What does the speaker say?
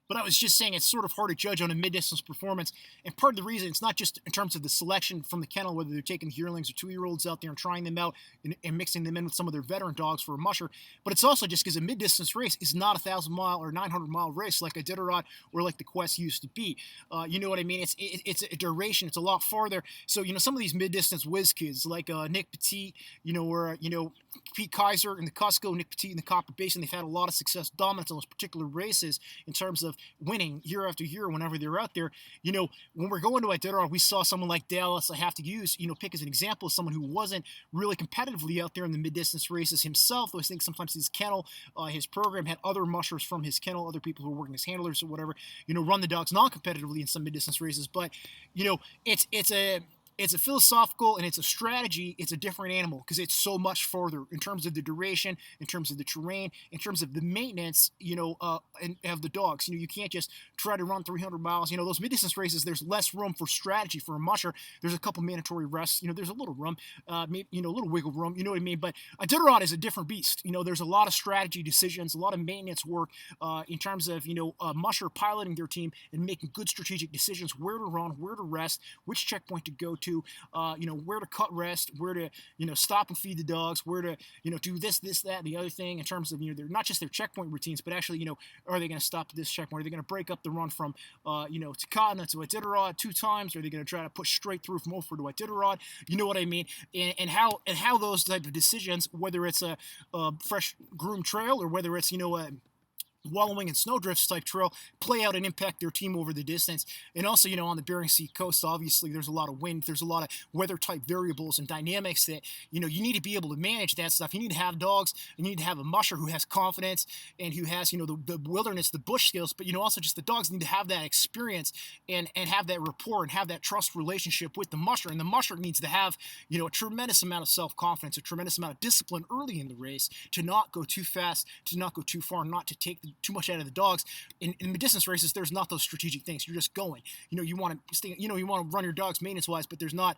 But I was just saying it's sort of hard to judge on a mid-distance performance, and part of the reason it's not just in terms of the selection from the kennel, whether they're taking yearlings or 2-year-olds out there and trying them out and mixing them in with some of their veteran dogs for a musher, but it's also just because a mid-distance race is not a 1,000-mile or 900-mile race like Iditarod or like the Quest used to be. You know what I mean? It's a duration. It's a lot farther. So some of these mid-distance whiz kids like Nick Petit, or Pete Kaiser in the Cusco, Nick Petit in the Copper Basin, they've had a lot of success, dominance on those particular races in terms of winning year after year whenever they're out there. When we're going to Iditarod, we saw someone like Dallas. I have to use, pick as an example of someone who wasn't really competitively out there in the mid-distance races himself. I think sometimes his kennel, his program had other mushers from his kennel, other people who were working as handlers or whatever, run the dogs non-competitively in some mid-distance races. But, it's a philosophical and it's a strategy. It's a different animal because it's so much further in terms of the duration, in terms of the terrain, in terms of the maintenance, of the dogs. You can't just try to run 300 miles. Those mid-distance races, there's less room for strategy for a musher. There's a couple mandatory rests. There's a little room, maybe, a little wiggle room. You know what I mean? But Iditarod is a different beast. There's a lot of strategy decisions, a lot of maintenance work in terms of, a musher piloting their team and making good strategic decisions, where to run, where to rest, which checkpoint to go to, where to cut rest, where to, stop and feed the dogs, where to, do this, that, and the other thing in terms of, they're not just their checkpoint routines, but actually, are they going to stop at this checkpoint? Are they going to break up the run from, Takatna to Iditarod 2 times? Are they going to try to push straight through from Ophir to Iditarod? You know what I mean? And how those type of decisions, whether it's a fresh groomed trail or whether it's, a wallowing and snowdrifts type trail, play out and impact their team over the distance. And also, on the Bering Sea coast, obviously there's a lot of wind, there's a lot of weather type variables and dynamics that, you need to be able to manage that stuff. You need to have dogs, and you need to have a musher who has confidence and who has, the wilderness, the bush skills, but, also just the dogs need to have that experience and have that rapport and have that trust relationship with the musher. And the musher needs to have, a tremendous amount of self-confidence, a tremendous amount of discipline early in the race to not go too fast, to not go too far, not to take too much out of the dogs. In mid-distance races, there's not those strategic things. You're just going. You want to stay. You want to run your dogs maintenance-wise, but there's not